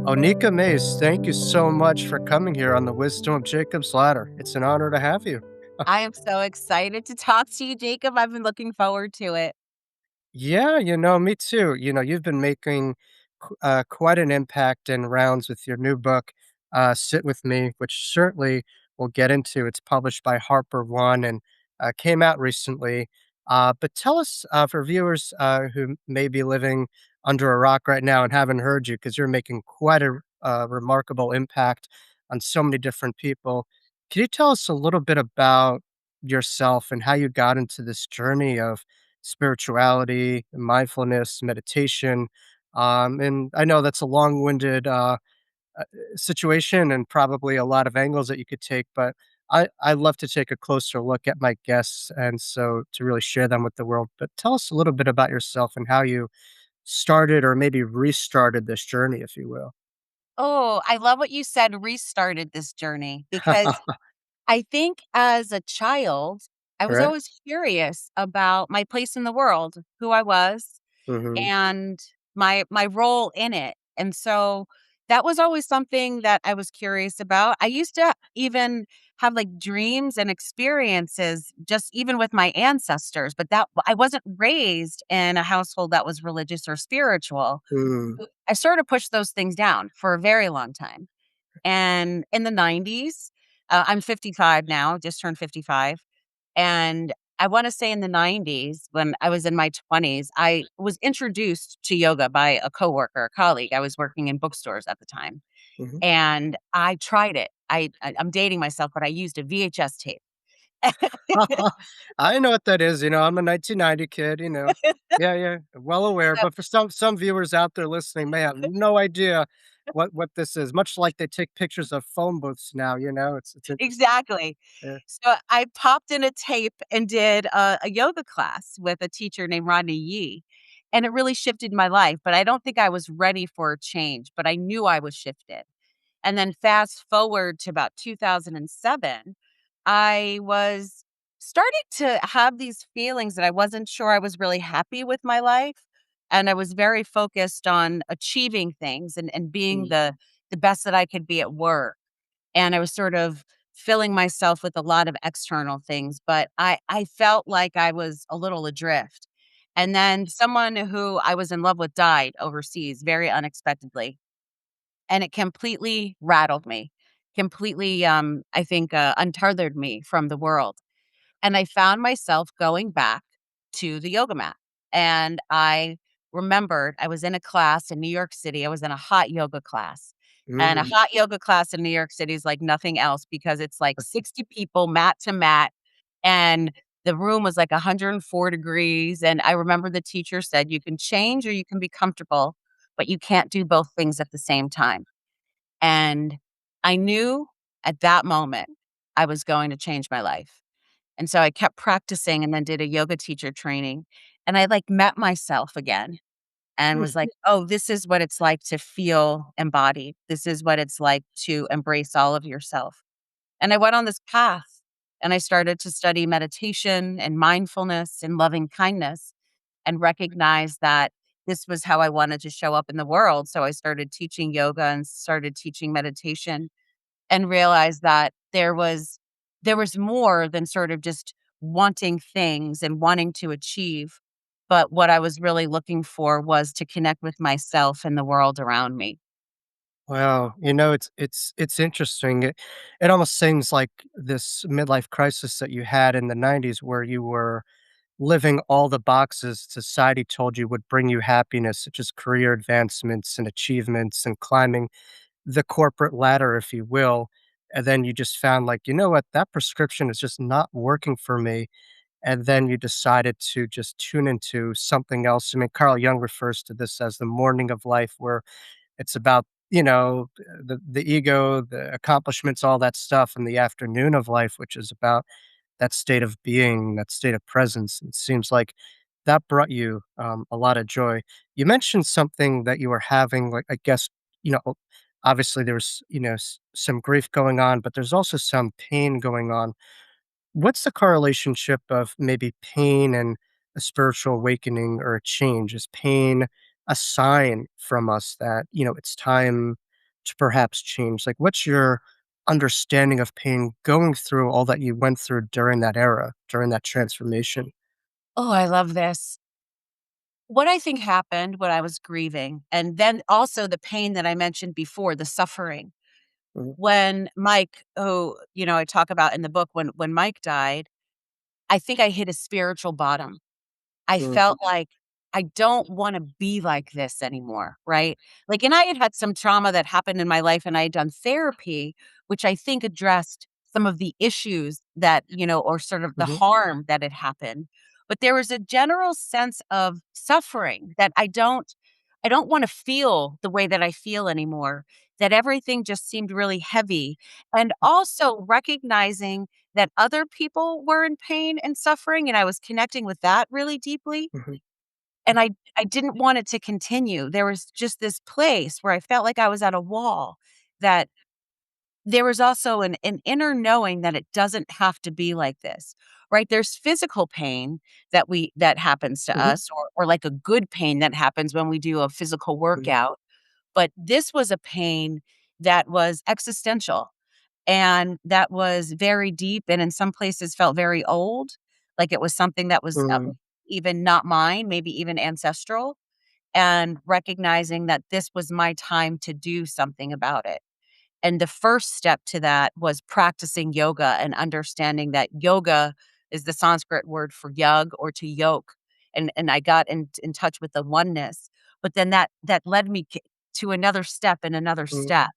Oneika Mays, thank you so much for coming here on the Wisdom of Jacob's Ladder. It's an honor to have you. I am so excited to talk to you, Jacob. I've been looking forward to it. Yeah, me too. You've been making quite an impact in rounds with your new book, Sit With Me, which certainly we'll get into. It's published by Harper One and came out recently. But tell us, for viewers who may be living under a rock right now and haven't heard you, because you're making quite a remarkable impact on so many different people. Can you tell us a little bit about yourself and how you got into this journey of spirituality, mindfulness, meditation. And I know that's a long-winded uh, situation and probably a lot of angles that you could take, but I love to take a closer look at my guests and so to really share them with the world. But tell us a little bit about yourself and how you started or maybe restarted this journey, if you will. Oh, I love what you said, restarted this journey, because I think as a child, I was Right? always curious about my place in the world, who I was, Hmm. and my role in it. And so that was always something that I was curious about. I used to even have like dreams and experiences just even with my ancestors, but that I wasn't raised in a household that was religious or spiritual. Mm. I sort of pushed those things down for a very long time. And in the 90s, I'm 55 now, just turned 55. And I want to say in the 90s, when I was in my 20s, I was introduced to yoga by a coworker, a colleague. I was working in bookstores at the time. Hmm. And I tried it. I'm dating myself, but I used a VHS tape. I know what that is, I'm a 1990 kid, Yeah, yeah, well aware, So but for some viewers out there listening may have no idea what this is, much like they take pictures of phone booths now, it's interesting. exactly. Yeah. So I popped in a tape and did a yoga class with a teacher named Rodney Yee. And it really shifted my life, but I don't think I was ready for a change, but I knew I was shifted. And then fast forward to about 2007, I was starting to have these feelings that I wasn't sure I was really happy with my life. And I was very focused on achieving things and being Mm. the best that I could be at work. And I was sort of filling myself with a lot of external things, but I felt like I was a little adrift. And then someone who I was in love with died overseas very unexpectedly, and it completely rattled me, completely, I think, untethered me from the world. And I found myself going back to the yoga mat. And I remembered I was in a class in New York City. I was in a hot yoga class. And a Mm. hot yoga class in New York City is like nothing else because it's like 60 people, mat to mat. And the room was like 104 degrees. And I remember the teacher said, you can change or you can be comfortable, but you can't do both things at the same time. And I knew at that moment I was going to change my life. And so I kept practicing and then did a yoga teacher training. And I like met myself again and was like, oh, this is what it's like to feel embodied. This is what it's like to embrace all of yourself. And I went on this path and I started to study meditation and mindfulness and loving kindness and recognized that this was how I wanted to show up in the world. So I started teaching yoga and started teaching meditation and realized that there was more than sort of just wanting things and wanting to achieve, but what I was really looking for was to connect with myself and the world around me. Wow, it's interesting. It almost seems like this midlife crisis that you had in the '90s where you were living all the boxes society told you would bring you happiness, such as career advancements and achievements and climbing the corporate ladder, if you will. And then you just found like, you know what, that prescription is just not working for me. And then you decided to just tune into something else. I mean, Carl Jung refers to this as the morning of life, where it's about, the ego, the accomplishments, all that stuff, and the afternoon of life, which is about that state of being, that state of presence. It seems like that brought you a lot of joy. You mentioned something that you were having, like, I guess, you know, obviously there's, some grief going on, but there's also some pain going on. What's the correlationship of maybe pain and a spiritual awakening or a change? Is pain a sign from us that, it's time? to perhaps change? Like, what's your understanding of pain going through all that you went through during that era, during that transformation? Oh, I love this. What I think happened when I was grieving, and then also the pain that I mentioned before, the suffering. Mhm, When Mike, who, I talk about in the book, when Mike died, I think I hit a spiritual bottom. I mhm, felt like I don't wanna be like this anymore, right? Like, and I had had some trauma that happened in my life, and I had done therapy, which I think addressed some of the issues that, or sort of the mhm, harm that had happened. But there was a general sense of suffering that I don't wanna feel the way that I feel anymore, that everything just seemed really heavy, and also recognizing that other people were in pain and suffering, and I was connecting with that really deeply, mhm, and I didn't want it to continue. There was just this place where I felt like I was at a wall, that there was also an inner knowing that it doesn't have to be like this, right? There's physical pain that happens to mhm, us, or like a good pain that happens when we do a physical mhm, workout, but this was a pain that was existential, and that was very deep, and in some places felt very old, like it was something that was, mhm, even not mine, maybe even ancestral, and recognizing that this was my time to do something about it. And the first step to that was practicing yoga and understanding that yoga is the Sanskrit word for yug, or to yoke. And I got in touch with the oneness. But then that led me to another step and another mhm, step.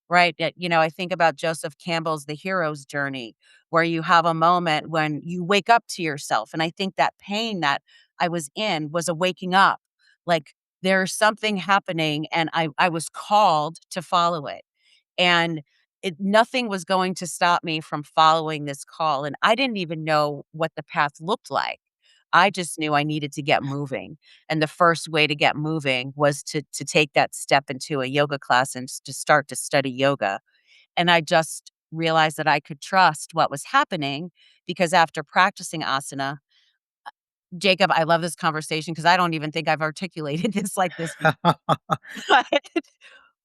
Right? That, I think about Joseph Campbell's The Hero's Journey, where you have a moment when you wake up to yourself. And I think that pain that I was in was a waking up. Like, there's something happening, and I was called to follow it. And nothing was going to stop me from following this call. And I didn't even know what the path looked like. I just knew I needed to get moving. And the first way to get moving was to take that step into a yoga class and to start to study yoga. And I just realized that I could trust what was happening, because after practicing asana, Jacob, I love this conversation because I don't even think I've articulated this like this before. But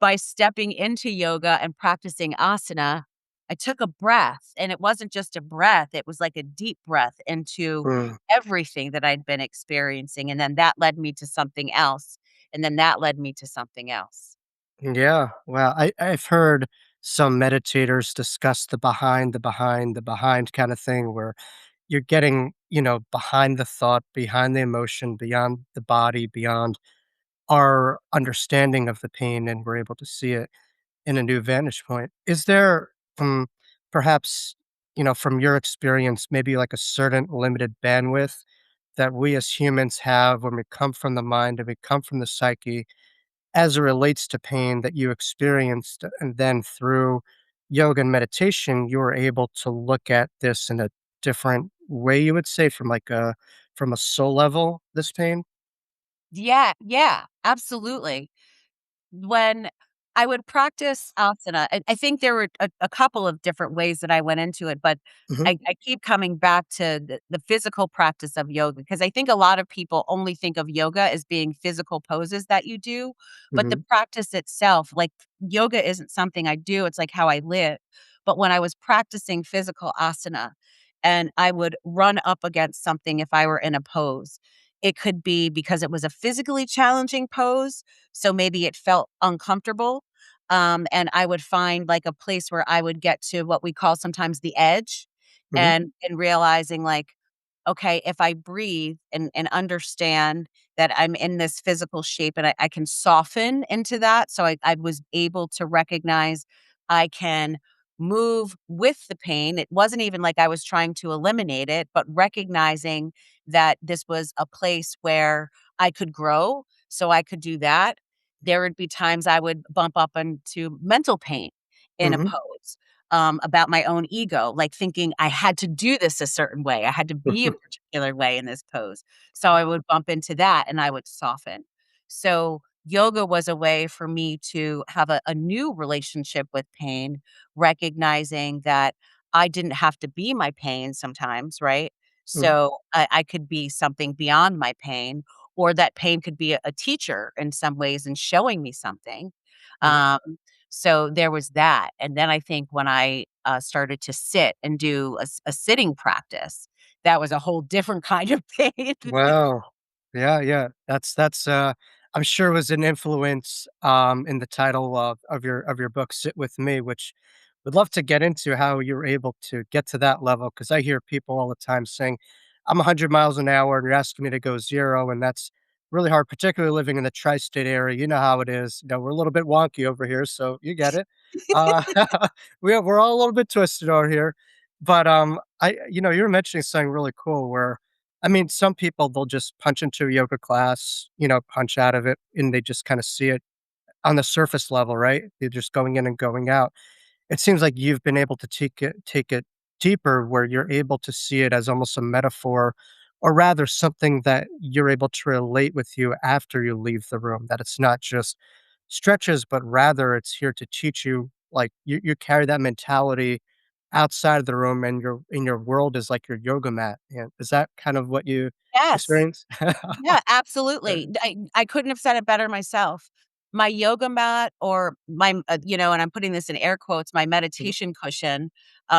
by stepping into yoga and practicing asana, I took a breath, and it wasn't just a breath, it was like a deep breath into mm. everything that I'd been experiencing, and then that led me to something else, and then that led me to something else. Yeah, well, I've heard some meditators discuss the behind kind of thing where you're getting, behind the thought, behind the emotion, beyond the body, beyond our understanding of the pain, and we're able to see it in a new vantage point. Is there, perhaps, from your experience, maybe like a certain limited bandwidth that we as humans have when we come from the mind and we come from the psyche as it relates to pain that you experienced, and then through yoga and meditation, you were able to look at this in a different way, you would say, from a soul level, this pain? Yeah, yeah, absolutely. When I would practice asana, I think there were a couple of different ways that I went into it, but Mhm, I keep coming back to the physical practice of yoga, because I think a lot of people only think of yoga as being physical poses that you do, but the mhm, practice itself, like, yoga isn't something I do, it's like how I live. But when I was practicing physical asana, and I would run up against something if I were in a pose, it could be because it was a physically challenging pose, so maybe it felt uncomfortable, and I would find, like, a place where I would get to what we call sometimes the edge, mhm, and realizing, like, okay, if I breathe and understand that I'm in this physical shape, and I can soften into that, so I was able to recognize I can move with the pain. It wasn't even like I was trying to eliminate it, but recognizing that this was a place where I could grow, so I could do that. There would be times I would bump up into mental pain in a mhm, pose, about my own ego, like thinking I had to do this a certain way. I had to be a particular way in this pose. So I would bump into that, and I would soften. So yoga was a way for me to have a new relationship with pain, recognizing that I didn't have to be my pain sometimes, right? mhm, So I could be something beyond my pain, or that pain could be a teacher in some ways and showing me something. mhm, Um, So there was that, and then I think when I, started to sit and do a sitting practice, that was a whole different kind of pain. Wow. Yeah, yeah. I'm sure was an influence, in the title of your book, Sit With Me, which would love to get into how you were able to get to that level. Because I hear people all the time saying, "I'm 100 miles an hour, and you're asking me to go 0," and that's really hard, particularly living in the tri-state area. You know how it is. You know, we're a little bit wonky over here, so you get it. Uh, we're all a little bit twisted over here. But, you were mentioning something really cool where I mean, some people, they'll just punch into a yoga class, punch out of it, and they just kinda see it on the surface level, right? They're just going in and going out. It seems like you've been able to take it deeper where you're able to see it as almost a metaphor, or rather something that you're able to relate with you after you leave the room, that it's not just stretches, but rather it's here to teach you, like, you carry that mentality outside of the room, and your world is like your yoga mat. Yeah, is that kind of what you Yes. experience? Yeah, Yeah. absolutely. I couldn't have said it better myself. My yoga mat or and I'm putting this in air quotes, my Mhm, meditation cushion,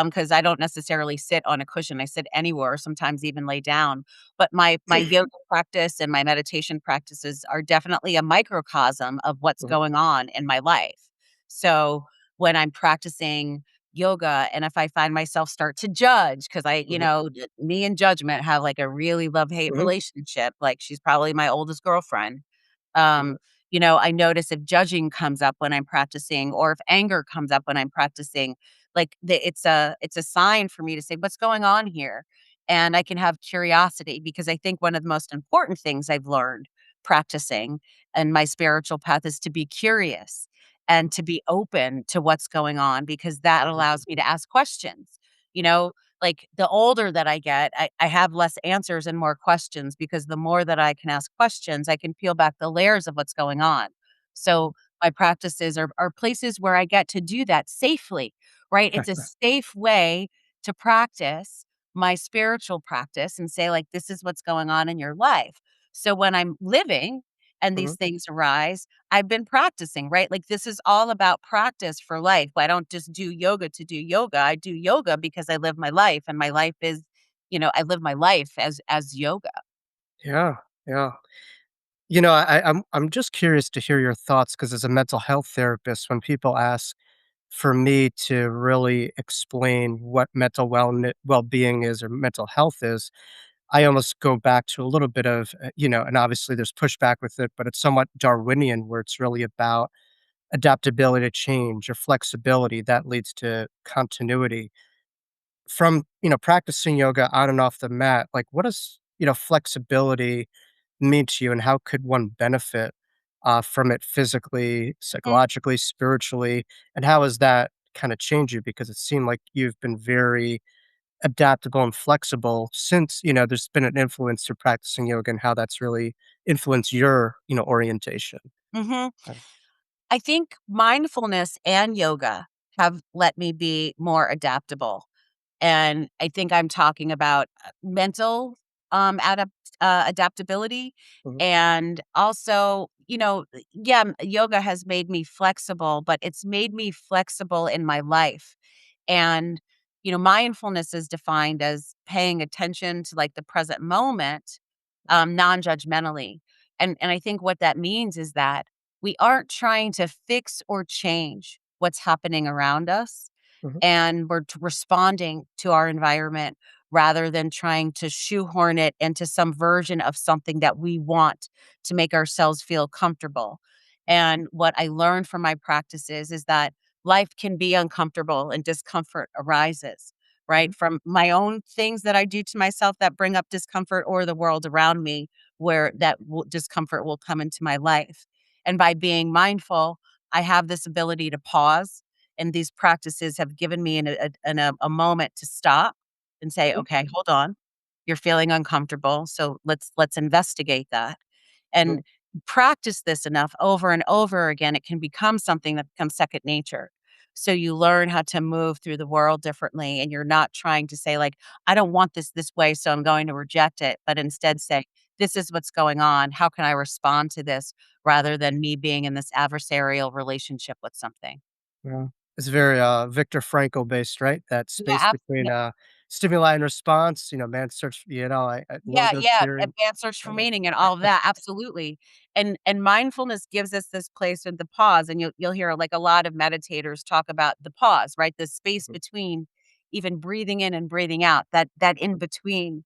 because I don't necessarily sit on a cushion. I sit anywhere, sometimes even lay down. But my yoga practice and my meditation practices are definitely a microcosm of what's mhm, going on in my life. So when I'm practicing yoga and if I find myself start to judge because mhm, me and judgment have like a really love-hate mhm, relationship, like she's probably my oldest girlfriend. mhm, Um, I notice if judging comes up when I'm practicing or if anger comes up when I'm practicing, like it's a sign for me to say, "What's going on here?" And I can have curiosity because I think one of the most important things I've learned practicing and my spiritual path is to be curious and to be open to what's going on because that mhm. allows me to ask questions. You know, like the older that I get, I have less answers and more questions because the more that I can ask questions, I can peel back the layers of what's going on. So my practices are places where I get to do that safely, right? It's a safe way to practice my spiritual practice and say, like, this is what's going on in your life. So when I'm living and Mhm. these things arise, I've been practicing, right? Like this is all about practice for life. I don't just do yoga to do yoga. I do yoga because I live my life and my life is, I live my life as yoga. Yeah, yeah. I'm just curious to hear your thoughts because as a mental health therapist, when people ask for me to really explain what mental well-being is or mental health is, I almost go back to a little bit of, and obviously there's pushback with it, but it's somewhat Darwinian where it's really about adaptability to change or flexibility that leads to continuity. From, practicing yoga on and off the mat, like what does, flexibility mean to you and how could one benefit from it physically, Mhm, psychologically, spiritually? And how has that kind of changed you? Because it seemed like you've been very adaptable and flexible since, there's been an influence to practicing yoga and how that's really influenced your, orientation. mhm. Uh, I think mindfulness and yoga have let me be more adaptable. And I think I'm talking about mental adaptability. mhm, And also, yeah, yoga has made me flexible, but it's made me flexible in my life. And, mindfulness is defined as paying attention to like the present moment, non judgmentally. And I think what that means is that we aren't trying to fix or change what's happening around us mhm, and we're responding to our environment rather than trying to shoehorn it into some version of something that we want to make ourselves feel comfortable. And what I learned from my practices is that life can be uncomfortable and discomfort arises, mhm, right? From my own things that I do to myself that bring up discomfort or the world around me where discomfort will come into my life. And by being mindful, I have this ability to pause and these practices have given me a moment to stop and say, mhm, "Okay, hold on. You're feeling uncomfortable, so let's investigate that." mhm, And practice this enough over and over again, it can become something that becomes second nature. So you learn how to move through the world differently, and you're not trying to say like, "I don't want this way, so I'm going to reject it," but instead say, "This is what's going on. How can I respond to this?" rather than me being in this adversarial relationship with something. Yeah. It's very, Viktor Frankl based, right? That Yeah, space between, stimuli and response, man's search, I Yeah, logos yeah, theory. advanced search for Love it. meaning and all of that, absolutely. And mindfulness gives us this place with the pause, and you'll hear, like, a lot of meditators talk about the pause, right? The space Mhm, between even breathing in and breathing out, that in between.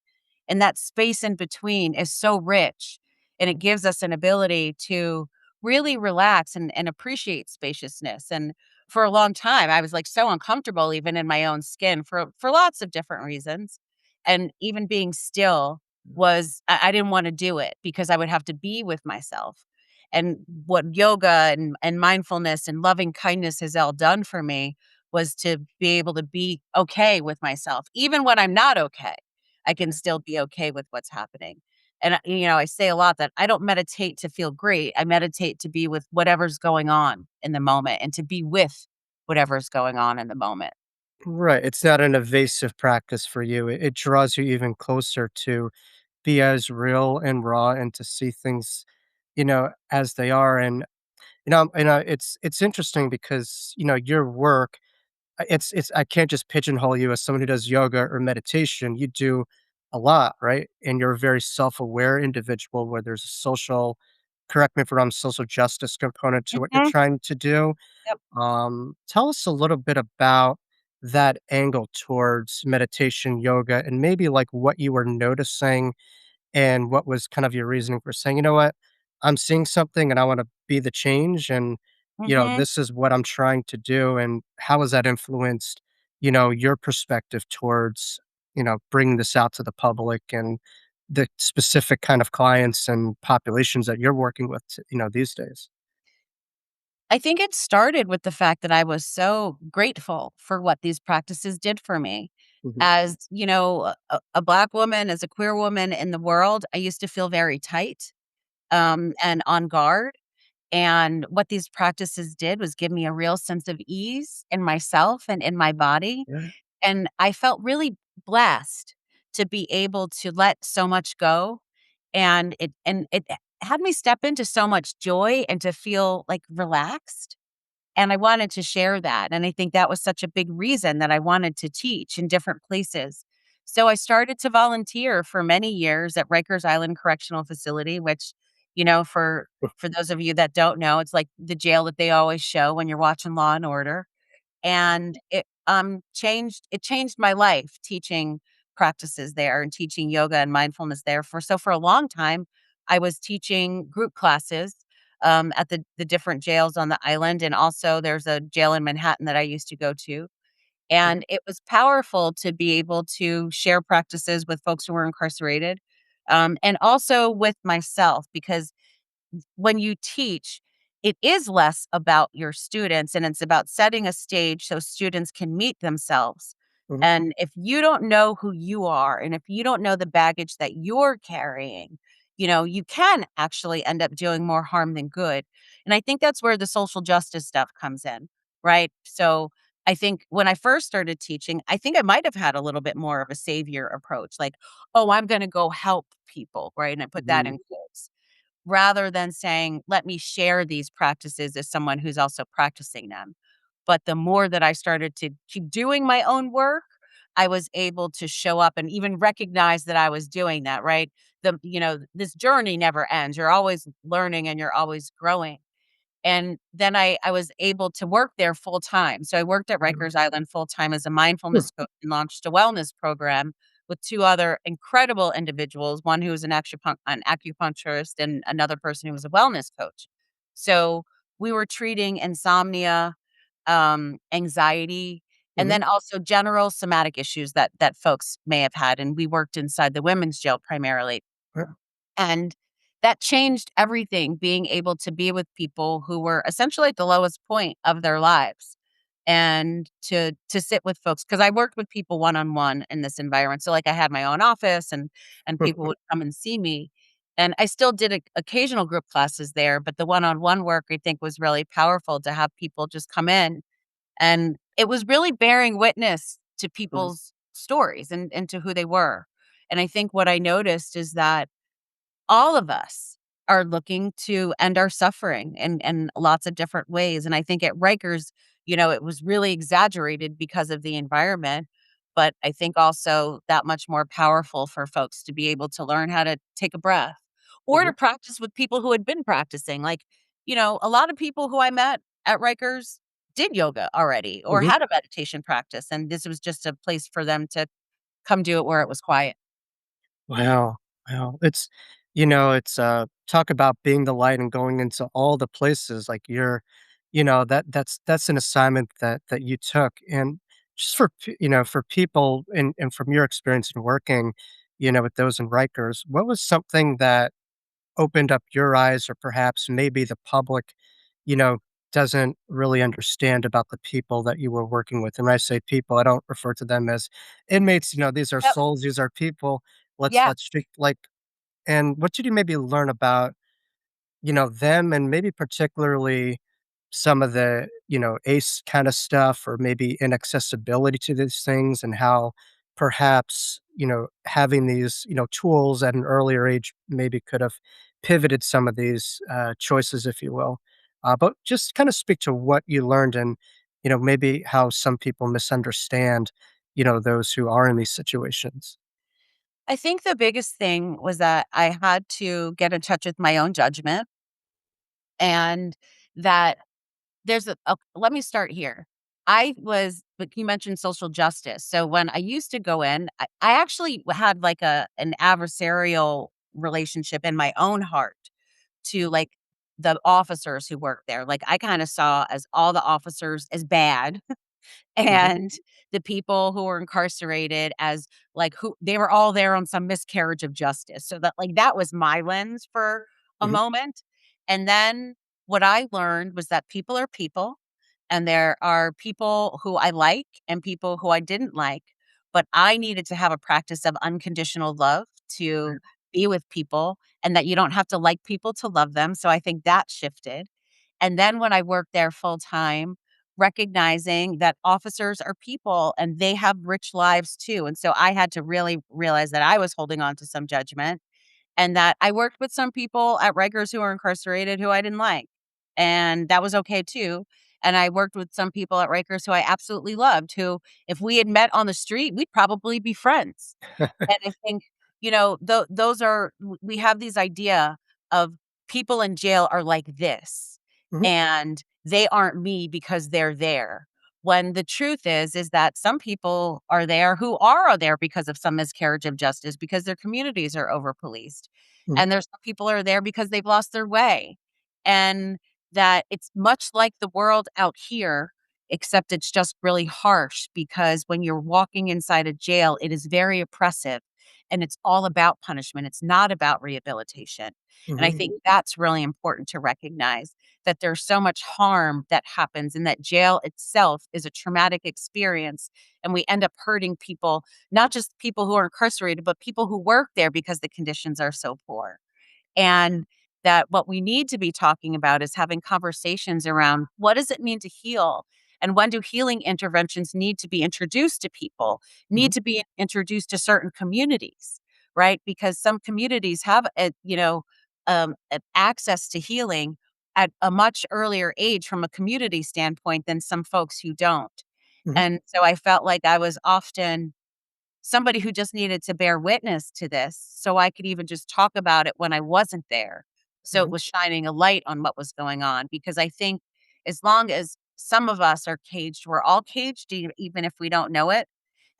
And that space in between is so rich, and it gives us an ability to really relax and appreciate spaciousness. And for a long time, I was, like, so uncomfortable even in my own skin for lots of different reasons. And even being still was I didn't wanna do it because I would have to be with myself. And what yoga and mindfulness and loving kindness has all done for me was to be able to be okay with myself. Even when I'm not okay, I can still be okay with what's happening. And, I say a lot that I don't meditate to feel great. I meditate to be with whatever's going on in the moment and to be with whatever's going on in the moment. Right, it's not an evasive practice for you. It draws you even closer to be as real and raw and to see things, as they are, and, it's interesting because, your work, it's I can't just pigeonhole you as someone who does yoga or meditation. You do a lot, right? And you're a very self-aware individual where there's a social, correct me if I'm wrong, social justice component to what you're Mhm. trying to do. Yep. Tell us a little bit about that angle towards meditation, yoga, and maybe like what you were noticing and what was kind of your reasoning for saying, "You know what? I'm seeing something and I wanna be the change, and, Mhm. this is what I'm trying to do," and how has that influenced, your perspective towards, bringing this out to the public and the specific kind of clients and populations that you're working with, these days? I think it started with the fact that I was so grateful for what these practices did for me. Mhm. As, a Black woman, as a queer woman in the world, I used to feel very tight, and on guard. And what these practices did was give me a real sense of ease in myself and in my body. Yeah. And I felt really blessed to be able to let so much go. And it had me step into so much joy and to feel like relaxed. And I wanted to share that, and I think that was such a big reason that I wanted to teach in different places. So I started to volunteer for many years at Rikers Island Correctional Facility, which, for those of you that don't know, it's like the jail that they always show when you're watching Law& and Order. And it changed my life teaching practices there and teaching yoga and mindfulness there. For a long time, I was teaching group classes, at the different jails on the island, and also there's a jail in Manhattan that I used to go to, Mhm, and it was powerful to be able to share practices with folks who were incarcerated, and also with myself because when you teach, it is less about your students and it's about setting a stage so students can meet themselves. mhm, And if you don't know who you are and if you don't know the baggage that you're carrying, you can actually end up doing more harm than good. And I think that's where the social justice stuff comes in, right? So I think when I first started teaching, I think I might have had a little bit more of a savior approach, like, oh, I'm going to go help people, right? And I put that mhm, in quotes rather than saying, "Let me share these practices as someone who's also practicing them." But the more that I started to keep doing my own work, I was able to show up and even recognize that I was doing that, right? This journey never ends. You're always learning and you're always growing. And then I was able to work there full time. So I worked at mhm, Rikers Island full time as a huh, mindfulness coach and launched a wellness program with 2 other incredible individuals, one who was an acupuncturist and another person who was a wellness coach. So we were treating insomnia, anxiety, and mhm, then also general somatic issues that folks may have had. And we worked inside the women's jail primarily. yeah, And that changed everything, being able to be with people who were essentially at the lowest point of their lives and to sit with folks because I worked with people one on one in this environment. So like I had my own office and people would come and see me. And I still did occasional group classes there, but the one on one work I think was really powerful to have people just come in and it was really bearing witness to mhm, people's stories and to who they were. And I think what I noticed is that all of us are looking to end our suffering in lots of different ways. And I think at Rikers, it was really exaggerated because of the environment, but I think also that much more powerful for folks to be able to learn how to take a breath or to Mhm, practice with people who had been practicing. Like, a lot of people who I met at Rikers did yoga already or mhm. had a meditation practice, and this was just a place for them to come do it where it was quiet. Wow, wow. It's talk about being the light and going into all the places, like, that's an assignment that you took, and just for people and from your experience in working, with those in Rikers, what was something that opened up your eyes or perhaps maybe the public, you know, doesn't really understand about the people that you were working with? And when I say people, I don't refer to them as inmates, these are Yep. souls, these are people. Yeah. Let's treat like and what did you maybe learn about, them and maybe particularly some of the, ACE kind of stuff or maybe inaccessibility to these things and how perhaps, having these, tools at an earlier age maybe could have pivoted some of these choices, if you will. But just kind of speak to what you learned and, maybe how some people misunderstand, those who are in these situations. I think the biggest thing was that I had to get in touch with my own judgment and that let me start here. But you mentioned social justice. So when I used to go in, I actually had like an adversarial relationship in my own heart to like the officers who worked there. Like I kind of saw as all the officers as bad Hmm. and the people who were incarcerated as like who they were all there on some miscarriage of justice. So that was my lens for a Hmm. moment. And then what I learned was that people are people and there are people who I like and people who I didn't like, but I needed to have a practice of unconditional love to be with people and that you don't have to like people to love them. So I think that shifted. And then when I worked there full time, recognizing that officers are people and they have rich lives too. And so I had to really realize that I was holding on to some judgment and that I worked with some people at Rikers who were incarcerated who I didn't like. And that was okay too. And I worked with some people at Rikers who I absolutely loved, who, if we had met on the street, we'd probably be friends. And I think, those are we have these idea of people in jail are like this, Hmm. and they aren't me because they're there. When the truth is that some people are there who are there because of some miscarriage of justice, because their communities are over policed. Hmm. And there's some people are there because they've lost their way. And that it's much like the world out here, except it's just really harsh because when you're walking inside a jail, it is very oppressive and it's all about punishment. It's not about rehabilitation. And I Hmm. think that's really important to recognize that there's so much harm that happens and that jail itself is a traumatic experience. And we end up hurting people, not just people who are incarcerated, but people who work there because the conditions are so poor. And that what we need to be talking about is having conversations around what does it mean to heal? And when do healing interventions need to be introduced to people, Hmm. need to be introduced to certain communities, right? Because some communities have, access to healing at a much earlier age from a community standpoint than some folks who don't. Hmm. And so I felt like I was often somebody who just needed to bear witness to this so I could even just talk about it when I wasn't there. So it Hmm. was shining a light on what was going on because I think as long as some of us are caged, we're all caged even if we don't know it.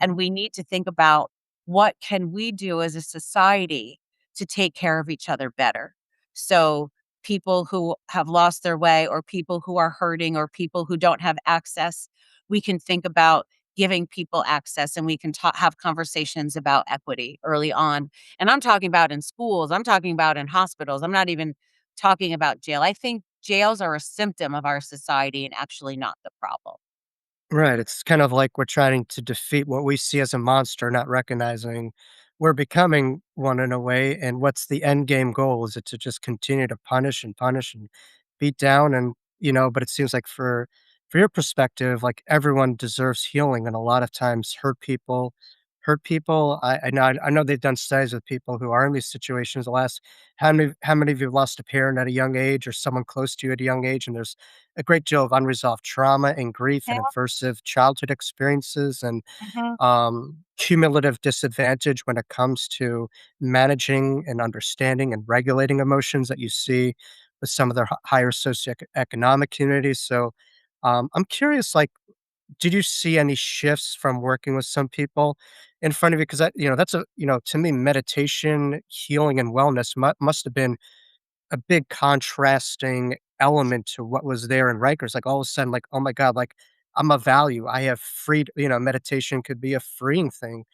And we need to think about what can we do as a society to take care of each other better. So people who have lost their way or people who are hurting or people who don't have access, we can think about giving people access and we can have conversations about equity early on. And I'm talking about in schools, I'm talking about in hospitals. I'm not even talking about jail. I think jails are a symptom of our society and actually not the problem. Right, it's kind of like we're trying to defeat what we see as a monster, not recognizing we're becoming one in a way, and what's the end game goal? Is it to just continue to punish and beat down and, but it seems like for your perspective, like, everyone deserves healing, and a lot of times hurt people hurt people? I know they've done studies with people who are in these situations. They'll ask, how many of you lost a parent at a young age or someone close to you at a young age?" And there's a great deal of unresolved trauma and grief Yeah, and adversive childhood experiences and mhm, cumulative disadvantage when it comes to managing and understanding and regulating emotions that you see with some of their higher socioeconomic communities. So, I'm curious, like, did you see any shifts from working with some people in front of you? Because that's to me, meditation, healing, and wellness must have been a big contrasting element to what was there in Rikers. Like all of a sudden, like, oh my God, like I'm a value. I have freed, meditation could be a freeing thing.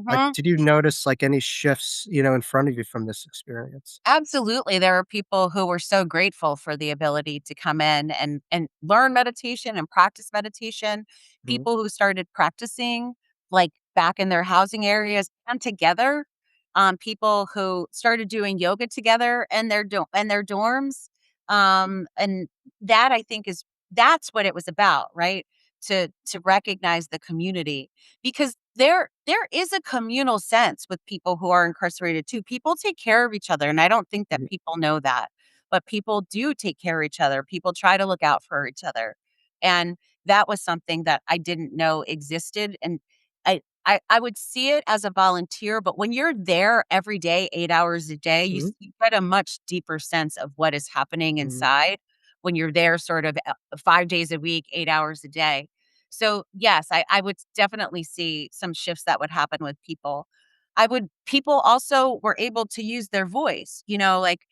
Like, mhm. did you notice like any shifts, in front of you from this experience? Absolutely, there are people who were so grateful for the ability to come in and learn meditation and practice meditation. Mhm, People who started practicing, like, back in their housing areas and together. People who started doing yoga together in their dorms. And that I think that's what it was about, right? To recognize the community because there is a communal sense with people who are incarcerated too. People take care of each other, and I don't think that mhm, people know that, but people do take care of each other. People try to look out for each other, and that was something that I didn't know existed. And I would see it as a volunteer, but when you're there every day, 8 hours a day, mhm, you get a much deeper sense of what is happening mhm, inside when you're there, sort of 5 days a week, 8 hours a day. So, yes, I would definitely see some shifts that would happen with people. I would People also were able to use their voice, like,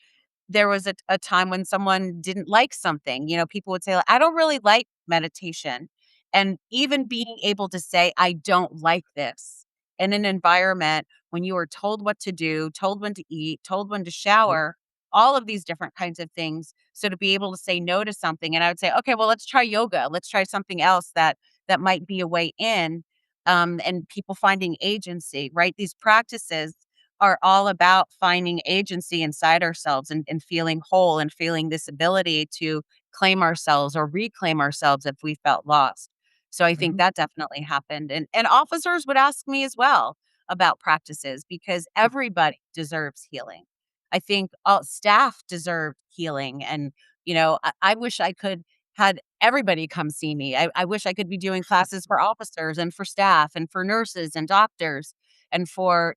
there was a time when someone didn't like something, people would say, like, "I don't really like meditation." And even being able to say, "I don't like this," in an environment when you are told what to do, told when to eat, told when to mhm, shower, all of these different kinds of things. So to be able to say no to something, and I would say, "Okay, well, let's try yoga. Let's try something else that might be a way in." And people finding agency, right? These practices are all about finding agency inside ourselves and feeling whole and feeling this ability to claim ourselves or reclaim ourselves if we felt lost. So I think mhm, that definitely happened. And officers would ask me as well about practices because everybody deserves healing. I think all staff deserve healing. And, I wish I could had everybody come see me. I wish I could be doing classes for officers and for staff and for nurses and doctors and for,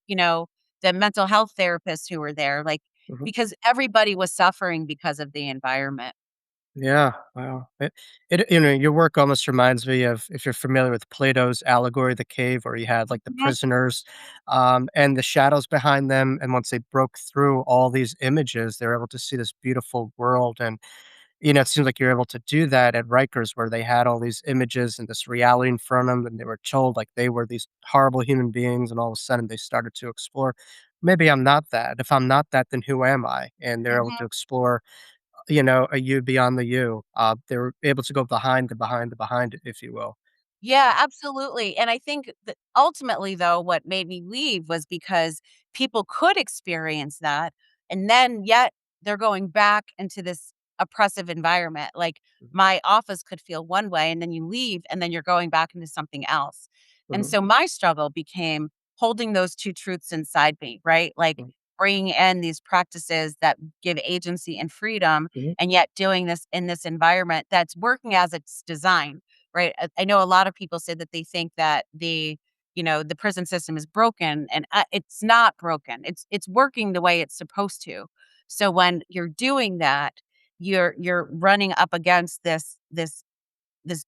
the mental health therapists who were there, like, mhm. because everybody was suffering because of the environment. Yeah, wow. Your work almost reminds me of if you're familiar with Plato's allegory, The Cave, where you had like the Mhm, prisoners, and the shadows behind them. And once they broke through all these images, they're able to see this beautiful world. And, it seems like you're able to do that at Rikers, where they had all these images and this reality in front of them. And they were told like they were these horrible human beings. And all of a sudden they started to explore, maybe I'm not that. If I'm not that, then who am I? And they're able mhm. to explore a you beyond the you. They were able to go behind the behind, if you will. Yeah, absolutely. And I think that ultimately, though, what made me leave was because people could experience that. And then yet they're going back into this oppressive environment. Like Mhm, my office could feel one way, and then you leave, and then you're going back into something else. And mhm, so my struggle became holding those two truths inside me, right? Like mhm, bringing in these practices that give agency and freedom, mhm, and yet doing this in this environment that's working as it's designed. Right. I know a lot of people say that they think that the prison system is broken, and it's not broken. It's working the way it's supposed to. So when you're doing that, you're running up against this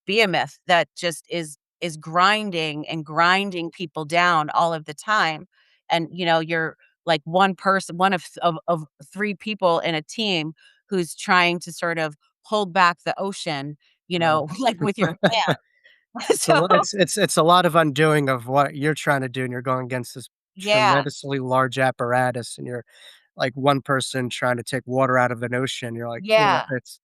behemoth that just is grinding and grinding people down all of the time. And you're like one person, one of three people in a team who's trying to sort of hold back the ocean, mhm. like with your hand. So So it's a lot of undoing of what you're trying to do, and you're going against this yeah, tremendously large apparatus, and you're like one person trying to take water out of an ocean. You're like, yeah, it's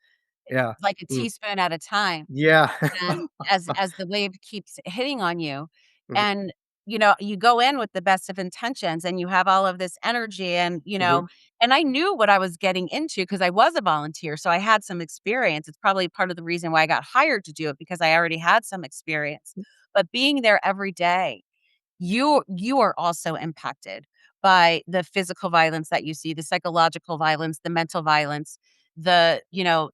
yeah. like a Mm, teaspoon at a time. yeah. And as the wave keeps hitting on you, Mhm, and, you go in with the best of intentions, and you have all of this energy, and, mhm, and I knew what I was getting into because I was a volunteer, so I had some experience. It's probably part of the reason why I got hired to do it because I already had some experience. But being there every day, you are also impacted by the physical violence that you see, the psychological violence, the mental violence,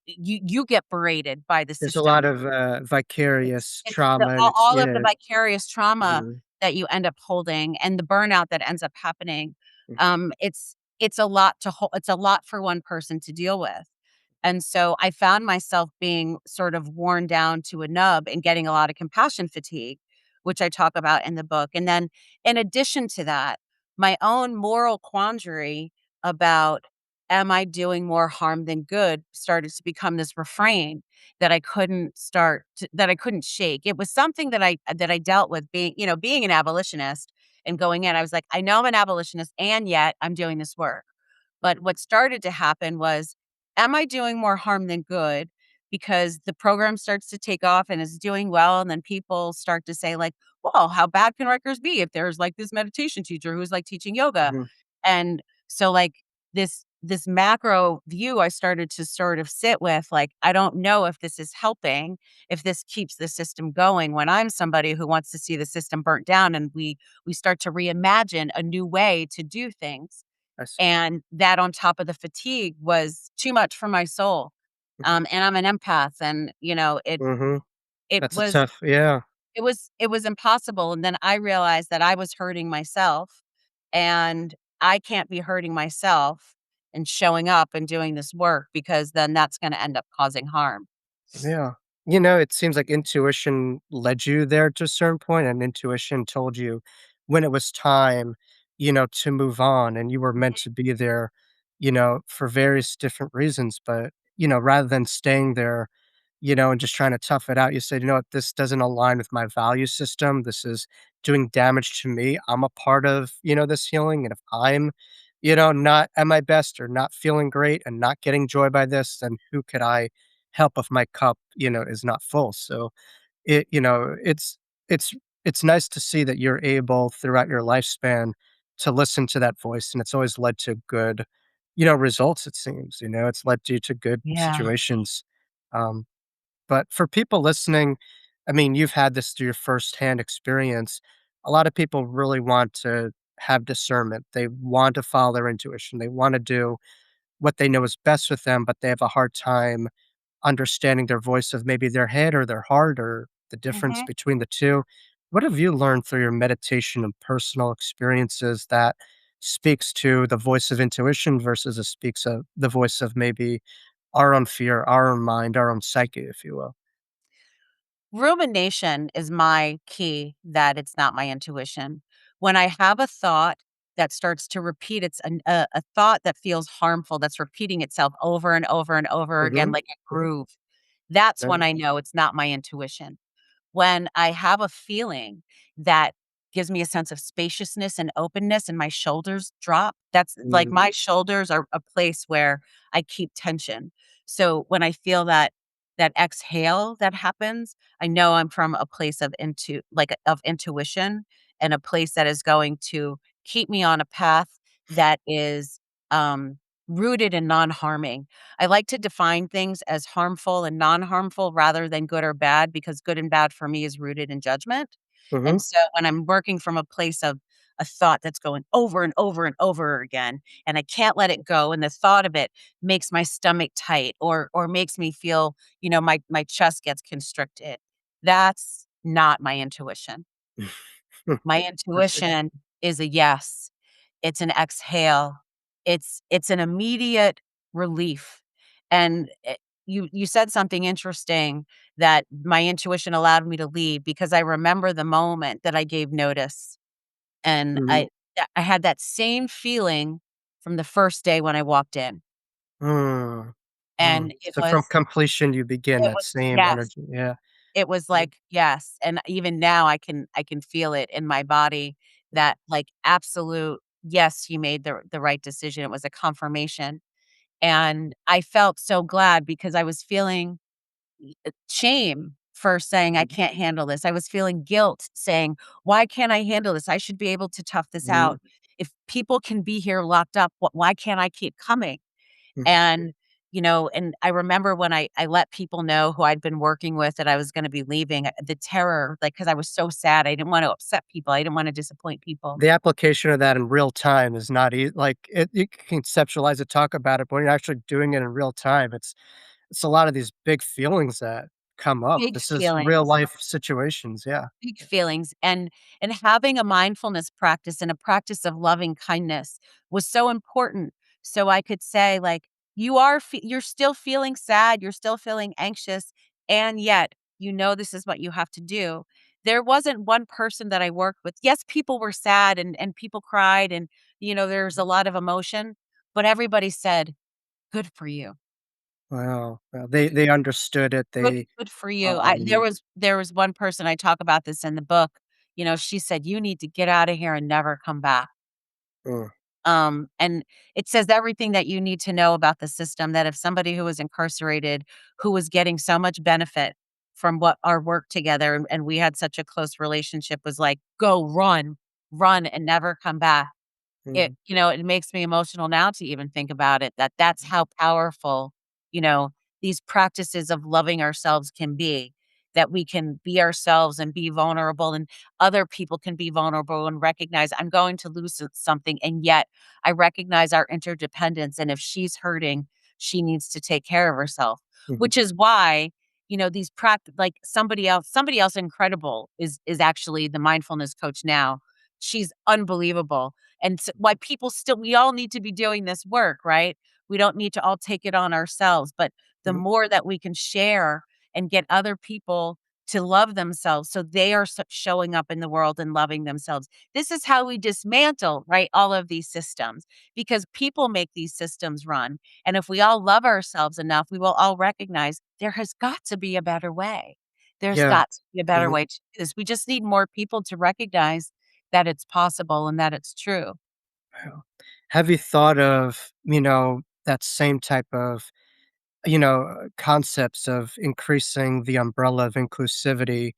you get berated by the There's a lot system. of, vicarious It's the trauma and it's all of the yeah. vicarious trauma Mhm, that you end up holding and the burnout that ends up happening. mm, It's a lot it's a lot for one person to deal with. And so I found myself being sort of worn down to a nub and getting a lot of compassion fatigue, which I talk about in the book. And then in addition to that, my own moral quandary about am I doing more harm than good started to become this refrain that I couldn't shake. It was something that I dealt with being an abolitionist and going in. I was like, I know I'm an abolitionist and yet I'm doing this work. But what started to happen was, am I doing more harm than good? Because the program starts to take off and is doing well, and then people start to say, like, well, how bad can Rikers be if there's like this meditation teacher who's like teaching yoga? mhm, And so like this macro view I started to sort of sit with, like, I don't know if this is helping, if this keeps the system going when I'm somebody who wants to see the system burnt down and we start to reimagine a new way to do things. I see. And that on top of the fatigue was too much for my soul. And I'm an empath and, Mhm. it That's a was tough yeah. it was impossible, and then I realized that I was hurting myself, and I can't be hurting myself and showing up and doing this work because then that's gonna end up causing harm. Yeah. It seems like intuition led you there to a certain point, and intuition told you when it was time, to move on, and you were meant to be there, for various different reasons. But, rather than staying there, and just trying to tough it out, you said, you know what, this doesn't align with my value system. This is doing damage to me. I'm a part of, this healing. And if I'm, not at my best or not feeling great and not getting joy by this, then who could I help if my cup, is not full. So it's it's nice to see that you're able throughout your lifespan to listen to that voice, and it's always led to good, results, it seems. It's led you to good Yeah. situations. Um, but for people listening, I mean, you've had this through your firsthand experience. A lot of people really want to have discernment. They want to follow their intuition. They want to do what they know is best with them, but they have a hard time understanding their voice of maybe their head or their heart or the difference Mhm. between the 2. What have you learned through your meditation and personal experiences that speaks to the voice of intuition versus it speaks of the voice of maybe our own fear, our own mind, our own psyche, if you will? Rumination is my key that it's not my intuition. When I have a thought that starts to repeat, a thought that feels harmful, that's repeating itself over and over and over again Mhm, like a mhm, groove, that's yeah, when I know it's not my intuition. When I have a feeling that gives me a sense of spaciousness and openness and my shoulders drop, that's like mhm, my shoulders are a place where I keep tension. So when I feel that exhale that happens, I know I'm from a place of intuition and a place that is going to keep me on a path that is um rooted in non-harming. I like to define things as harmful and non-harmful rather than good or bad because good and bad for me is rooted in judgment. mhm. And so when I'm working from a place of a thought that's going over and over and over again, and I can't let it go, and the thought of it makes my stomach tight or makes me feel, my chest gets constricted. That's not my intuition. My I see. intuition is a yes. It's an exhale. It's an immediate relief. And you said something interesting that my intuition allowed me to leave because I remember the moment that I gave notice, and Mhm, I had that same feeling from the first day when I walked in, mm, and it So from was completion, you begin it that was same yes. energy, yeah. It was Mm, like, yes, and even now I can feel it in my body that, like, absolute, yes, you made the right decision. It was a confirmation, and I felt so glad because I was feeling shame for saying, "I mhm, can't handle this." I was feeling guilt saying, "Why can't I handle this? I should be able to tough this mhm, out. If people can be here locked up, why can't I keep coming?" mhm, And And I remember when I let people know who I'd been working with that I was gonna be leaving, the terror, like, because I was so sad, I didn't want to upset people, I didn't wanna disappoint people. The application of that in real time is not like, you can conceptualize it, talk about it, but when you're actually doing it in real time, it's a lot of these big feelings that come up. Big This is real feelings. life situations, yeah. Big feelings, and having a mindfulness practice and a practice of loving kindness was so important, so I could say, like, you're still feeling sad, you're still feeling anxious, and yet, this is what you have to do. There wasn't one person that I worked with. Yes, people were sad and people cried and, there's a lot of emotion, but everybody said, "Good for you. Wow. Well, they understood it, Good for you." I there was one person, I talk about this in the book, she said, "You need to get out of here and never come back." mm, And it says everything that you need to know about the system, that if somebody who was incarcerated, who was getting so much benefit from what our work together, and we had such a close relationship, was like, "Go run and never come back." mhm, It makes me emotional now to even think about it, that's how powerful, you know, these practices of loving ourselves can be, that we can be ourselves and be vulnerable, and other people can be vulnerable and recognize, "I'm going to lose something, and yet I recognize our interdependence, and if she's hurting, she needs to take care of herself." mhm. Which is why, these like somebody else incredible is actually the mindfulness coach now. She's unbelievable, and why people still we all need to be doing this work, right? We don't need to all take it on ourselves, but the Yep. more that we can share and get other people to love themselves so they are showing up in the world and loving themselves. This is how we dismantle, right, all of these systems, because people make these systems run. And if we all love ourselves enough, we will all recognize there has got to be a better way. There's Yeah. got to be a better Mhm. way to do this. We just need more people to recognize that it's possible and that it's true. Wow. Have you thought of, that same type of, concepts of increasing the umbrella of inclusivity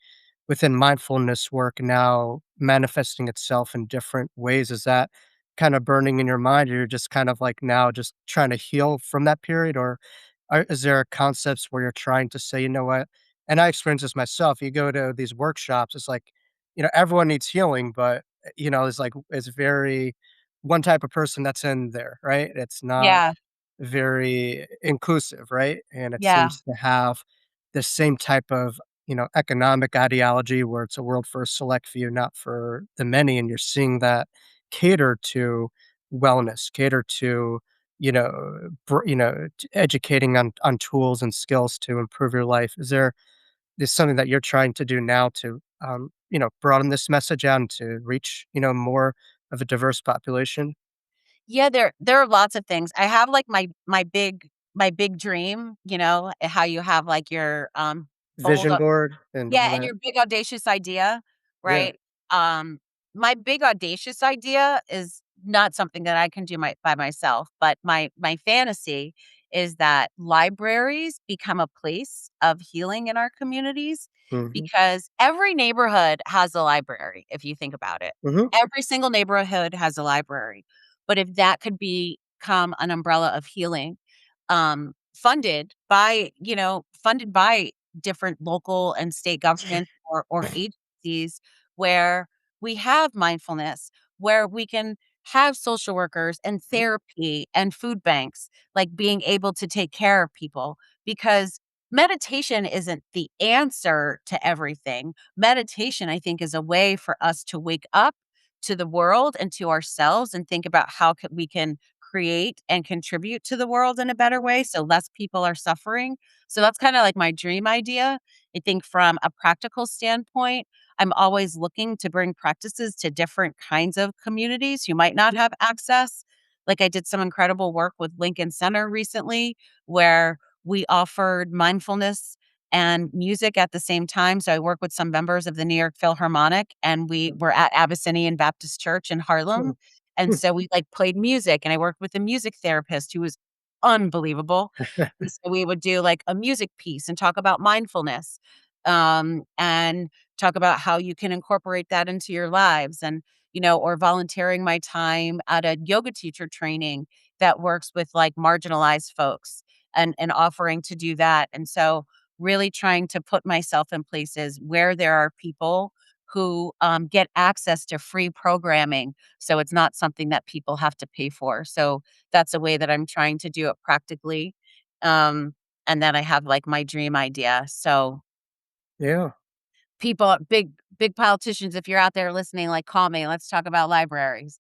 within mindfulness work now manifesting itself in different ways? Is that kind of burning in your mind, or you're just kind of like now just trying to heal from that period? Or is there concepts where you're trying to say, you know what? And I experience this myself. You go to these workshops, it's like, everyone needs healing, but, it's very one type of person that's in there, right? It's not Yeah, very inclusive, right? And it yeah. seems to have the same type of, economic ideology where it's a world for a select few, not for the many. And you're seeing that cater to wellness, cater to, educating on tools and skills to improve your life. Is something that you're trying to do now to, broaden this message out and to reach, more of a diverse population? Yeah, there are lots of things. I have, like, my big dream, how you have, like, your, bold Vision board and all yeah, and that. your big audacious idea, Yeah. right? Um, my big audacious idea is not something that I can do by myself, but my fantasy is that libraries become a place of healing in our communities, Mhm. because every neighborhood has a library, if you think about it. Mhm. Every single neighborhood has a library. But if that could become an umbrella of healing, funded by different local and state governments or agencies, where we have mindfulness, where we can have social workers and Mhm. therapy and food banks, like being able to take care of people, because meditation isn't the answer to everything. Meditation, I think, is a way for us to wake up to the world and to ourselves and think about how we can create and contribute to the world in a better way so less people are suffering. So that's kind of like my dream idea. I think from a practical standpoint, I'm always looking to bring practices to different kinds of communities who might not have access. Like, I did some incredible work with Lincoln Center recently, where we offered mindfulness and music at the same time. So I work with some members of the New York Philharmonic, and we were at Abyssinian Baptist Church in Harlem. And so we, like, played music, and I worked with a music therapist who was unbelievable. And so we would do, like, a music piece and talk about mindfulness, and talk about how you can incorporate that into your lives, and, or volunteering my time at a yoga teacher training that works with, like, marginalized folks. and offering to do that. And so really trying to put myself in places where there are people who get access to free programming. So it's not something that people have to pay for. So that's a way that I'm trying to do it practically. Um, and then I have like my dream idea. So Yeah. people, big politicians, if you're out there listening, like call me. Let's talk about libraries.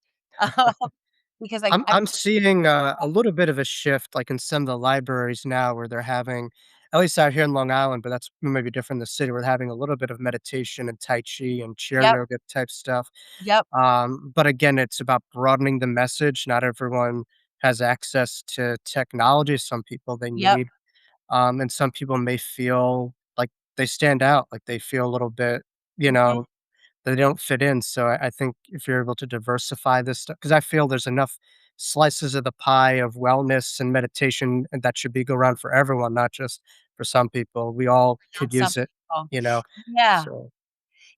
Because I I'm seeing, a little bit of a shift, like, in some of the libraries now where they're having at least out here in Long Island, but that's maybe different in the city, we're having a little bit of meditation and tai chi and chair yep, yoga type stuff. yep, But again, it's about broadening the message. Not everyone has access to technology. Some people they yep, need, and some people may feel like they stand out, like they feel a little bit, you mhm, know, they don't fit in. So I think if you're able to diversify this stuff, because I feel there's enough slices of the pie of wellness and meditation and that should be go around for everyone, not just for some people. We all not could some use it, people. you know. Yeah. So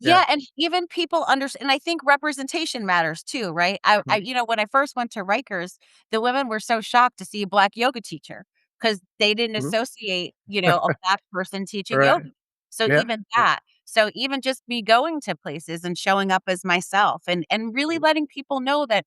yeah. Yeah, and even people understand. And I think representation matters too, right? I Mm, when I first went to Rikers, the women were so shocked to see a black yoga teacher because they didn't mhm. associate, a black person teaching Right. yoga. So Yeah. even Yeah. that. So even just me going to places and showing up as myself and really Mhm. letting people know that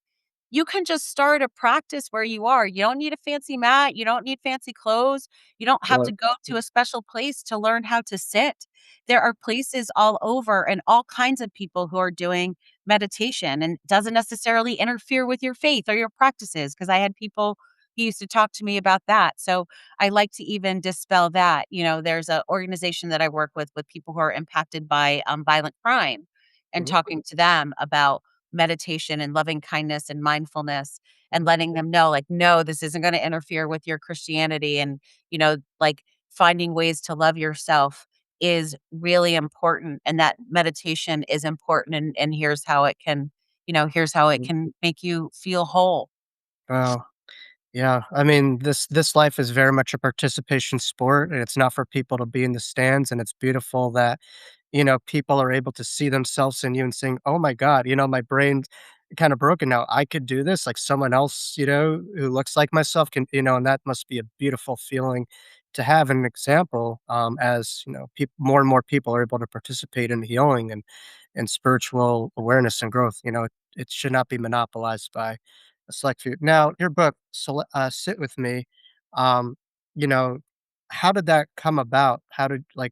you can just start a practice where you are. You don't need a fancy mat, you don't need fancy clothes, you don't have to Right. go to a special place to learn how to sit. There are places all over and all kinds of people who are doing meditation and doesn't necessarily interfere with your faith or your practices. Because I had people who used to talk to me about that. So I like to even dispel that. There's an organization that I work with people who are impacted by violent crime and Mhm. talking to them about meditation and loving kindness and mindfulness and letting them know, like, no, this isn't going to interfere with your Christianity. And, like finding ways to love yourself is really important, and that meditation is important, and here's how it Mhm. can make you feel whole. Wow. Yeah, I mean, this life is very much a participation sport, and it's not for people to be in the stands, and it's beautiful that, people are able to see themselves in you and saying, "Oh my god, my brain's kinda broken now. I could do this, like, someone else, who looks like myself can," and that must be a beautiful feeling to have an example, as, more and more people are able to participate in healing and spiritual awareness and growth. It should not be monopolized by a select few. Now, your book, Sit With Me, um, you know, how did that come about?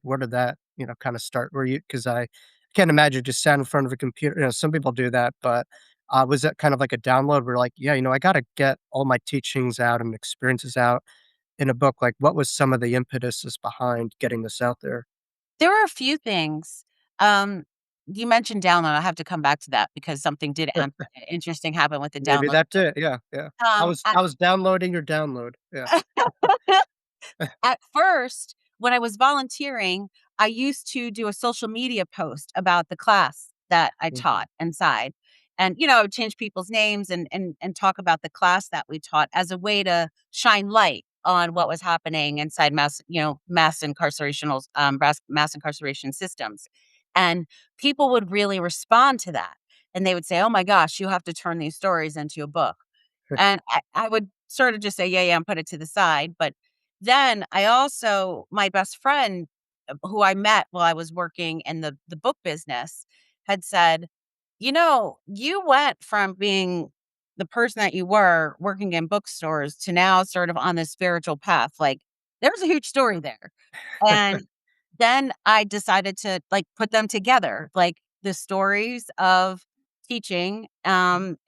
Where did that, kinda start? Were you? Because I can't imagine just sat in front of a computer. Some people do that, but, was it kind of like a download where like, "Yeah, I gotta get all my teachings out and experiences out in a book." Like, what was some of the impetuses behind getting this out there? There are a few things. Um, you mentioned download. I have to come back to that because something did interesting happen with the Maybe download. that's it, yeah, yeah. I Um, was I was downloading your download, yeah. At first, when I was volunteering, I used to do a social media post about the class that I Mm, taught inside. And, I would change people's names and talk about the class that we taught as a way to shine light on what was happening inside mass incarceration systems. And people would really respond to that. And they would say, "Oh my gosh, you have to turn these stories into a book." And I would sort of just say, "Yeah, yeah," and put it to the side. But then I also my best friend, who I met while I was working in the book business, had said, you went from being the person that you were working in bookstores to now sort of on this spiritual path. Like, there's a huge story there." And then I decided to, like, put them together, like, the stories of teaching,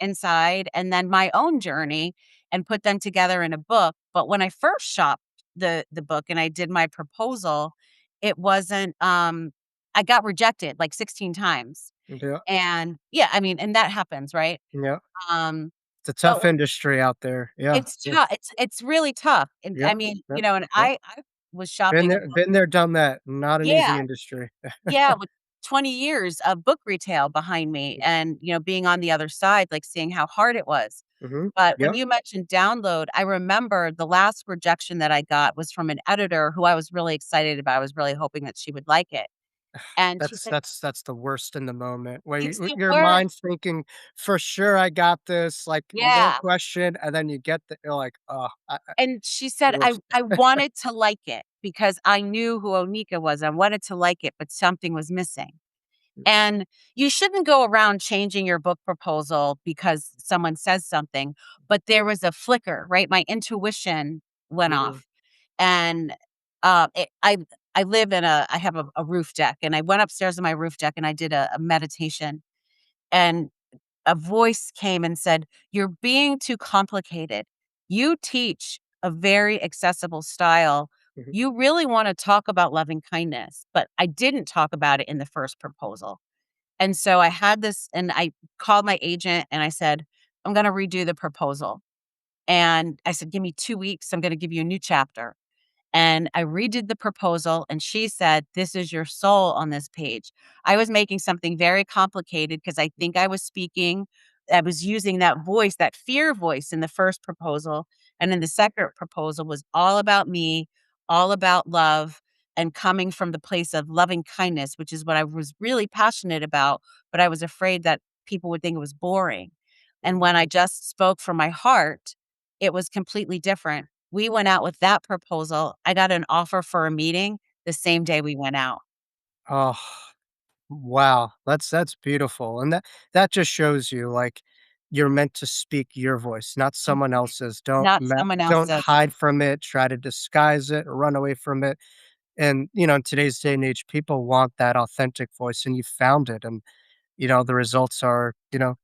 inside, and then my own journey, and put them together in a book. But when I first shopped the book and I did my proposal, it wasn't, I got rejected, like, 16 times. Yeah, And yeah, I mean, and that happens, right? yeah. Um, It's a but tough industry out there, yeah, it's yeah, tough. It's really tough. And I yep, mean, yep, and yep. I was shopping a book. Been there, done that. Not an Yeah. easy industry. Yeah, with 20 years of book retail behind me and, being on the other side, like, seeing how hard it was. Mhm, But when yep, you mentioned download, I remember the last rejection that I got was from an editor who I was really excited about. I was really hoping that she would like it. And she That's said, that's the worst in the moment where "It's the your worst." mind's thinking, "For sure, I got this," like, no Yeah. question, and then you get the you're like, "Oh, And she said, worst." I wanted to like it because I knew who Oneika was. I wanted to like it, but something was missing. And you shouldn't go around changing your book proposal because someone says something, but there was a flicker, right? My intuition went Mhm, off. And it, I live in I have a roof deck, and I went upstairs on my roof deck and I did a meditation. And a voice came and said, "You're being too complicated. You teach a very accessible style. mhm, You really want to talk about loving kindness, but I didn't talk about it in the first proposal." And so I had this, and I called my agent and I said, "I'm going to redo the proposal." And I said, "Give me 2 weeks. I'm going to give you a new chapter." And I redid the proposal, and she said, "This is your soul on this page." I was making something very complicated because I think I was using that voice, that fear voice in the first proposal. And in the second proposal was all about me, all about love, and coming from the place of loving kindness, which is what I was really passionate about, but I was afraid that people would think it was boring. And mhm. when I just spoke from my heart, it was completely different. We went out with that proposal. I got an offer for a meeting the same day we went out. Oh, wow, that's beautiful, and that just shows you, like, you're meant to speak your voice, not Mhm. someone else's. Not someone Don't else's. hide from it, try to disguise it, or run away from it, and, in today's day and age, people want that authentic voice, and you found it, and the results are,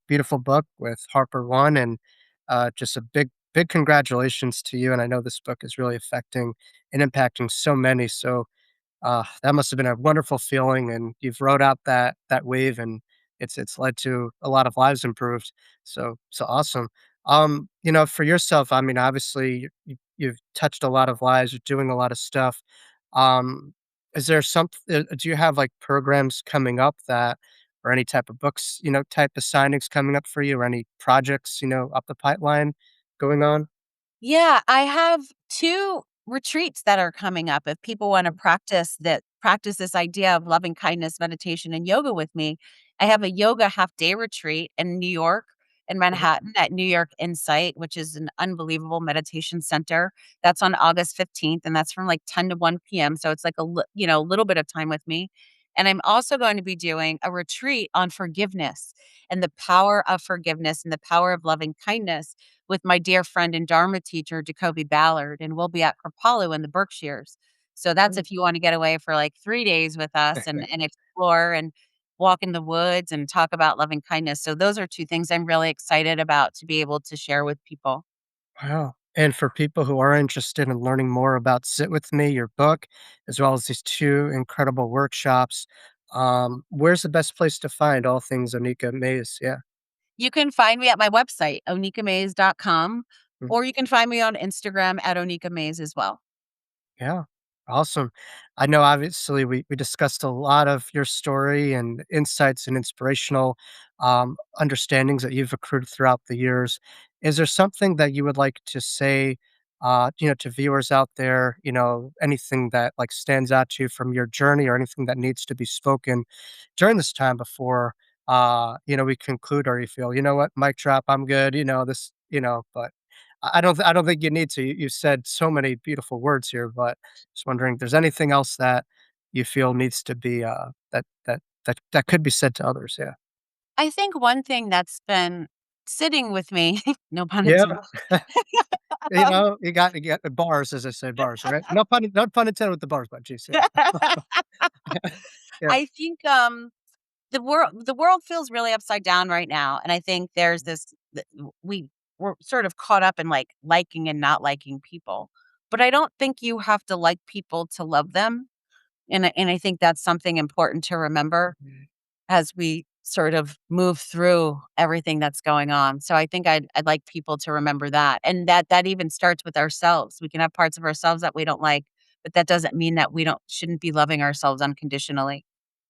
beautiful book with Harper One, and just a big congratulations to you. And I know this book is really affecting and impacting so many. So that must have been a wonderful feeling, and you've rode out that wave, and it's led to a lot of lives improved. So awesome. For yourself, I mean, obviously you've touched a lot of lives, you're doing a lot of stuff. Um, is there some? Do you have like programs coming up that, or any type of books, type of signings coming up for you, or any projects, up the pipeline going on? Yeah, I have 2 retreats that are coming up. If people wanna practice this idea of loving kindness, meditation, and yoga with me, I have a yoga half-day retreat in New York, in Mhm. Manhattan, at New York Insight, which is an unbelievable meditation center. That's on August 15th, and that's from, like, 10 to 1 PM, so it's like a little bit of time with me. And I'm also going to be doing a retreat on forgiveness and the power of forgiveness and the power of loving kindness with my dear friend and Dharma teacher, Jacoby Ballard, and we'll be at Kripalu in the Berkshires. So that's Mm. if you wanna get away for, like, 3 days with us and explore and walk in the woods and talk about loving kindness. So those are 2 things I'm really excited about to be able to share with people. Wow. And for people who are interested in learning more about Sit With Me, your book, as well as these two incredible workshops, where's the best place to find all things Onika Mays? Yeah. You can find me at my website, onikamays.com, Mm. or you can find me on Instagram at Oneika Mays as well. Yeah. Awesome. I know obviously we discussed a lot of your story and insights and inspirational understandings that you've accrued throughout the years. Is there something that you would like to say to viewers out there, anything that like stands out to you from your journey or anything that needs to be spoken during this time before we conclude, or you feel, you know what, mic drop, I'm good, this, but I don't think you need to. You said so many beautiful words here, but just wondering if there's anything else that you feel needs to be, that could be said to others, yeah. I think one thing that's been sitting with me, no pun Yeah. intended. You got the bars, as I say, bars, right? No pun intended with the bars, but geez, yeah. Yeah. I think, the world feels really upside down right now, and I think there's this we're sort of caught up in, like, liking and not liking people, but I don't think you have to like people to love them, and I think that's something important to remember as we sort of move through everything that's going on. So I think I'd like people to remember that, and that even starts with ourselves. We can have parts of ourselves that we don't like, but that doesn't mean that we don't shouldn't be loving ourselves unconditionally,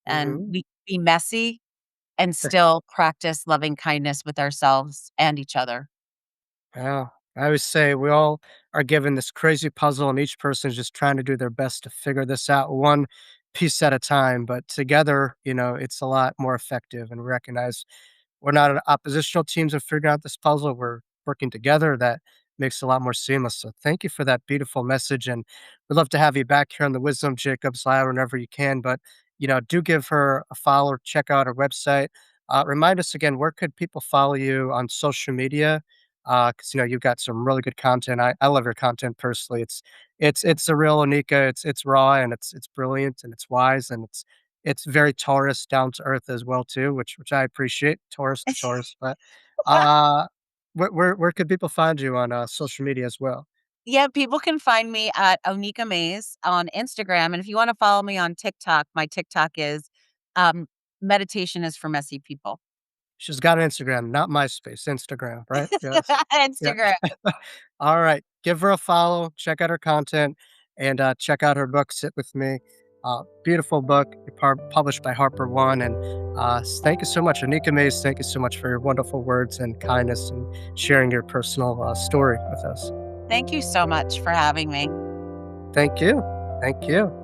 and Mhm. we can be messy and still practice loving kindness with ourselves and each other. Yeah. I always say we all are given this crazy puzzle, and each person is just trying to do their best to figure this out one piece at a time, but together, it's a lot more effective, and we recognize we're not in oppositional teams of figuring out this puzzle. We're working together. That makes it a lot more seamless. So thank you for that beautiful message. And we'd love to have you back here on the Wisdom Jacobs Live whenever you can. But, do give her a follow, check out her website. Remind us again, where could people follow you on social media? Because you've got some really good content. I love your content personally. It's a real Oneika. It's raw, and it's brilliant, and it's wise, and it's very Taurus, down to earth as well too, which I appreciate, Taurus to Taurus, but, uh, where could people find you on, social media as well? Yeah, people can find me at Oneika Mays on Instagram, and if you wanna follow me on TikTok, my TikTok is, um, meditation is for messy people. She's got an Instagram, not MySpace, Instagram, right? Yes. Yeah. Instagram. Alright, give her a follow, check out her content, and, check out her book, Sit With Me. Beautiful book, published by Harper One, and, thank you so much, Anika Mays, thank you so much for your wonderful words and kindness and sharing your personal, story with us. Thank you so much for having me. Thank you. Thank you.